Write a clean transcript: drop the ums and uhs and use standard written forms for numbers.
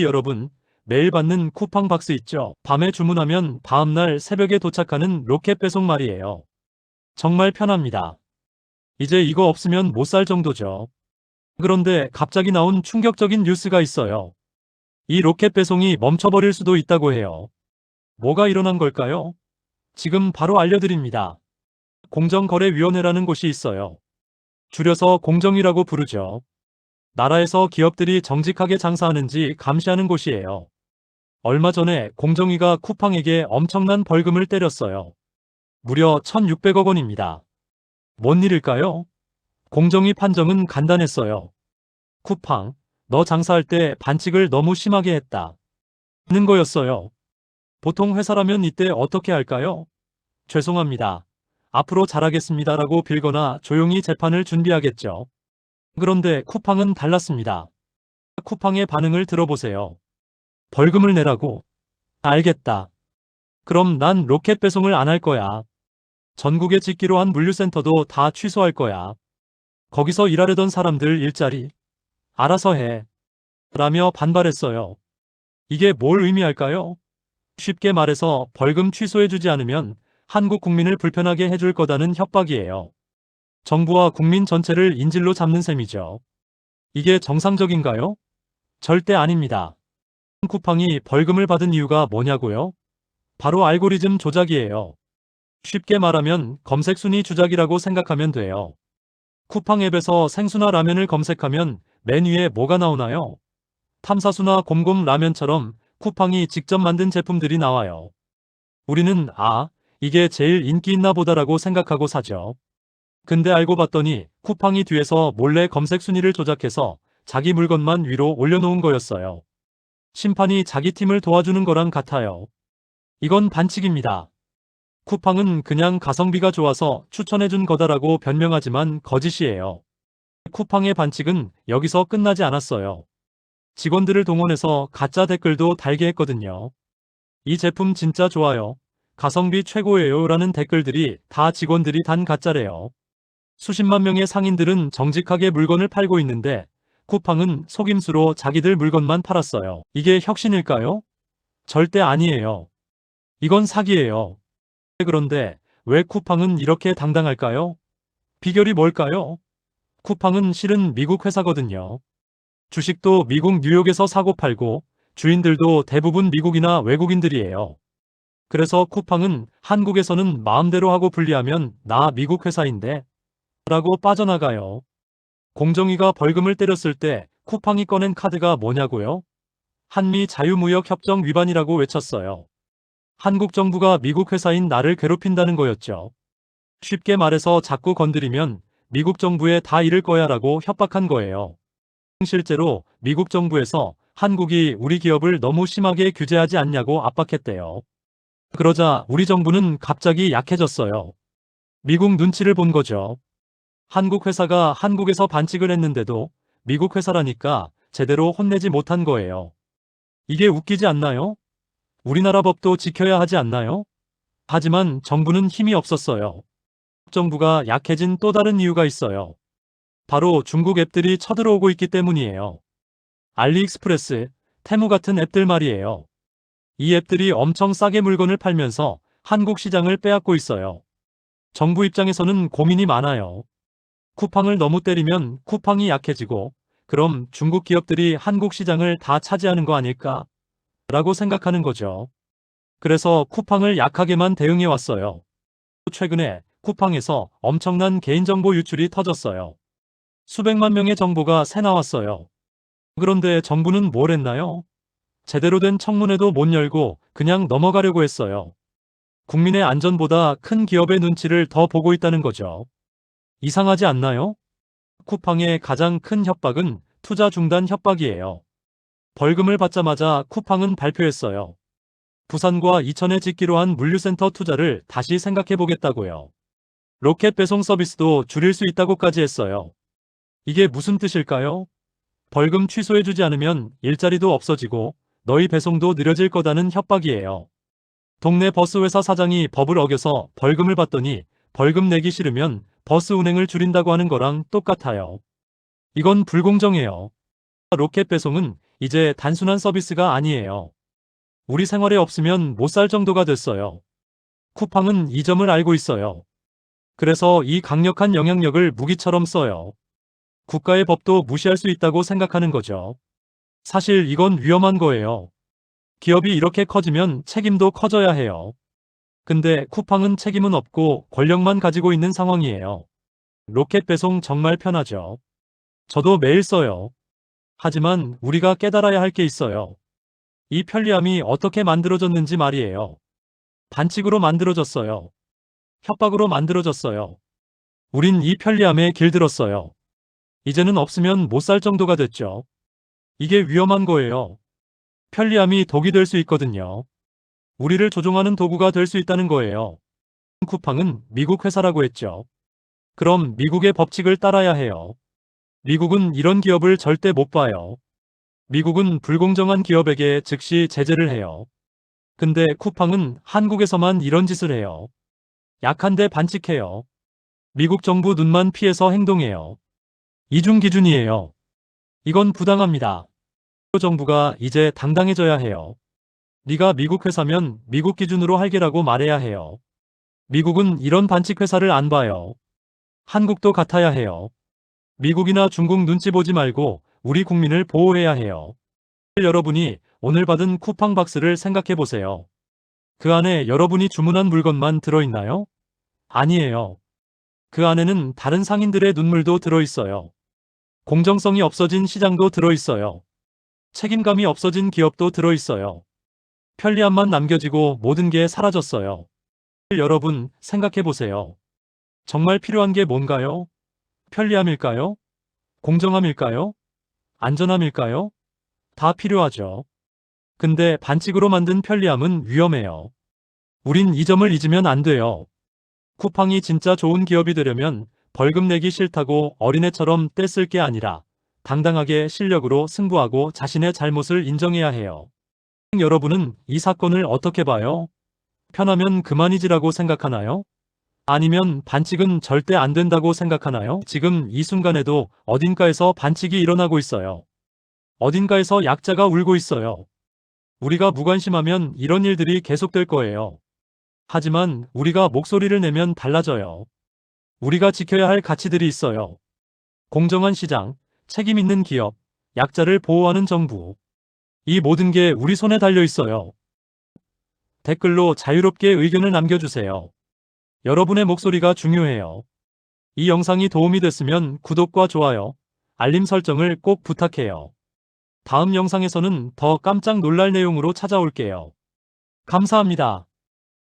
여러분, 매일 받는 쿠팡 박스 있죠? 밤에 주문하면 다음날 새벽에 도착하는 로켓 배송 말이에요. 정말 편합니다. 이제 이거 없으면 못 살 정도죠. 그런데 갑자기 나온 충격적인 뉴스가 있어요. 이 로켓 배송이 멈춰버릴 수도 있다고 해요. 뭐가 일어난 걸까요? 지금 바로 알려드립니다. 공정거래위원회라는 곳이 있어요. 줄여서 공정위라고 부르죠. 나라에서 기업들이 정직하게 장사하는지 감시하는 곳이에요. 얼마 전에 공정위가 쿠팡에게 엄청난 벌금을 때렸어요. 무려 1,600억 원입니다. 뭔 일일까요? 공정위 판정은 간단했어요. 쿠팡, 너 장사할 때 반칙을 너무 심하게 했다. 는 거였어요. 보통 회사라면 이때 어떻게 할까요? 죄송합니다. 앞으로 잘하겠습니다라고 빌거나 조용히 재판을 준비하겠죠. 그런데 쿠팡은 달랐습니다. 쿠팡의 반응을 들어보세요. 벌금을 내라고? 알겠다. 그럼 난 로켓 배송을 안 할 거야. 전국에 짓기로 한 물류센터도 다 취소할 거야. 거기서 일하려던 사람들 일자리 알아서 해. 라며 반발했어요. 이게 뭘 의미할까요? 쉽게 말해서 벌금 취소해주지 않으면 한국 국민을 불편하게 해줄 거다는 협박이에요. 정부와 국민 전체를 인질로 잡는 셈이죠. 이게 정상적인가요? 절대 아닙니다. 쿠팡이 벌금을 받은 이유가 뭐냐고요? 바로 알고리즘 조작이에요. 쉽게 말하면 검색 순위 조작이라고 생각하면 돼요. 쿠팡 앱에서 생수나 라면을 검색하면 맨 위에 뭐가 나오나요? 탐사수나 곰곰 라면처럼 쿠팡이 직접 만든 제품들이 나와요. 우리는 이게 제일 인기 있나 보다라고 생각하고 사죠. 근데 알고 봤더니 쿠팡이 뒤에서 몰래 검색 순위를 조작해서 자기 물건만 위로 올려놓은 거였어요. 심판이 자기 팀을 도와주는 거랑 같아요. 이건 반칙입니다. 쿠팡은 그냥 가성비가 좋아서 추천해준 거다라고 변명하지만 거짓이에요. 쿠팡의 반칙은 여기서 끝나지 않았어요. 직원들을 동원해서 가짜 댓글도 달게 했거든요. 이 제품 진짜 좋아요. 가성비 최고예요 라는 댓글들이 다 직원들이 단 가짜래요. 수십만 명의 상인들은 정직하게 물건을 팔고 있는데 쿠팡은 속임수로 자기들 물건만 팔았어요. 이게 혁신일까요? 절대 아니에요. 이건 사기예요. 그런데 왜 쿠팡은 이렇게 당당할까요? 비결이 뭘까요? 쿠팡은 실은 미국 회사거든요. 주식도 미국 뉴욕에서 사고 팔고 주인들도 대부분 미국이나 외국인들이에요. 그래서 쿠팡은 한국에서는 마음대로 하고 분리하면 나 미국 회사인데 라고 빠져나가요. 공정위가 벌금을 때렸을 때 쿠팡이 꺼낸 카드가 뭐냐고요? 한미 자유무역협정 위반이라고 외쳤어요. 한국 정부가 미국 회사인 나를 괴롭힌다는 거였죠. 쉽게 말해서 자꾸 건드리면 미국 정부에 다 잃을 거야 라고 협박한 거예요. 실제로 미국 정부에서 한국이 우리 기업을 너무 심하게 규제하지 않냐고 압박했대요. 그러자 우리 정부는 갑자기 약해졌어요. 미국 눈치를 본 거죠. 한국 회사가 한국에서 반칙을 했는데도 미국 회사라니까 제대로 혼내지 못한 거예요. 이게 웃기지 않나요? 우리나라 법도 지켜야 하지 않나요? 하지만 정부는 힘이 없었어요. 정부가 약해진 또 다른 이유가 있어요. 바로 중국 앱들이 쳐들어오고 있기 때문이에요. 알리익스프레스, 테무 같은 앱들 말이에요. 이 앱들이 엄청 싸게 물건을 팔면서 한국 시장을 빼앗고 있어요. 정부 입장에서는 고민이 많아요. 쿠팡을 너무 때리면 쿠팡이 약해지고 그럼 중국 기업들이 한국 시장을 다 차지하는 거 아닐까? 라고 생각하는 거죠. 그래서 쿠팡을 약하게만 대응해 왔어요. 최근에 쿠팡에서 엄청난 개인정보 유출이 터졌어요. 수백만 명의 정보가 새 나왔어요. 그런데 정부는 뭘 했나요? 제대로 된 청문회도 못 열고 그냥 넘어가려고 했어요. 국민의 안전보다 큰 기업의 눈치를 더 보고 있다는 거죠. 이상하지 않나요? 쿠팡의 가장 큰 협박은 투자 중단 협박이에요. 벌금을 받자마자 쿠팡은 발표했어요. 부산과 이천에 짓기로 한 물류센터 투자를 다시 생각해보겠다고요. 로켓 배송 서비스도 줄일 수 있다고까지 했어요. 이게 무슨 뜻일까요? 벌금 취소해주지 않으면 일자리도 없어지고 너희 배송도 느려질 거다는 협박이에요. 동네 버스 회사 사장이 법을 어겨서 벌금을 받더니 벌금 내기 싫으면 버스 운행을 줄인다고 하는 거랑 똑같아요. 이건 불공정해요. 로켓 배송은 이제 단순한 서비스가 아니에요. 우리 생활에 없으면 못 살 정도가 됐어요. 쿠팡은 이 점을 알고 있어요. 그래서 이 강력한 영향력을 무기처럼 써요. 국가의 법도 무시할 수 있다고 생각하는 거죠. 사실 이건 위험한 거예요. 기업이 이렇게 커지면 책임도 커져야 해요. 근데 쿠팡은 책임은 없고 권력만 가지고 있는 상황이에요. 로켓 배송 정말 편하죠. 저도 매일 써요. 하지만 우리가 깨달아야 할 게 있어요. 이 편리함이 어떻게 만들어졌는지 말이에요. 반칙으로 만들어졌어요. 협박으로 만들어졌어요. 우린 이 편리함에 길들었어요. 이제는 없으면 못 살 정도가 됐죠. 이게 위험한 거예요. 편리함이 독이 될 수 있거든요. 우리를 조종하는 도구가 될 수 있다는 거예요. 쿠팡은 미국 회사라고 했죠. 그럼 미국의 법칙을 따라야 해요. 미국은 이런 기업을 절대 못 봐요. 미국은 불공정한 기업에게 즉시 제재를 해요. 근데 쿠팡은 한국에서만 이런 짓을 해요. 약한데 반칙해요. 미국 정부 눈만 피해서 행동해요. 이중 기준이에요. 이건 부당합니다. 정부가 이제 당당해져야 해요. 네가 미국 회사면 미국 기준으로 할게라고 말해야 해요. 미국은 이런 반칙 회사를 안 봐요. 한국도 같아야 해요. 미국이나 중국 눈치 보지 말고 우리 국민을 보호해야 해요. 여러분이 오늘 받은 쿠팡 박스를 생각해 보세요. 그 안에 여러분이 주문한 물건만 들어있나요? 아니에요. 그 안에는 다른 상인들의 눈물도 들어있어요. 공정성이 없어진 시장도 들어있어요. 책임감이 없어진 기업도 들어있어요. 편리함만 남겨지고 모든 게 사라졌어요. 여러분, 생각해 보세요. 정말 필요한 게 뭔가요? 편리함일까요? 공정함일까요? 안전함일까요? 다 필요하죠. 근데 반칙으로 만든 편리함은 위험해요. 우린 이 점을 잊으면 안 돼요. 쿠팡이 진짜 좋은 기업이 되려면 벌금 내기 싫다고 어린애처럼 떼쓸 게 아니라 당당하게 실력으로 승부하고 자신의 잘못을 인정해야 해요. 여러분은 이 사건을 어떻게 봐요? 편하면 그만이지라고 생각하나요? 아니면 반칙은 절대 안 된다고 생각하나요? 지금 이 순간에도 어딘가에서 반칙이 일어나고 있어요. 어딘가에서 약자가 울고 있어요. 우리가 무관심하면 이런 일들이 계속될 거예요. 하지만 우리가 목소리를 내면 달라져요. 우리가 지켜야 할 가치들이 있어요. 공정한 시장, 책임 있는 기업, 약자를 보호하는 정부. 이 모든 게 우리 손에 달려 있어요. 댓글로 자유롭게 의견을 남겨주세요. 여러분의 목소리가 중요해요. 이 영상이 도움이 됐으면 구독과 좋아요, 알림 설정을 꼭 부탁해요. 다음 영상에서는 더 깜짝 놀랄 내용으로 찾아올게요. 감사합니다.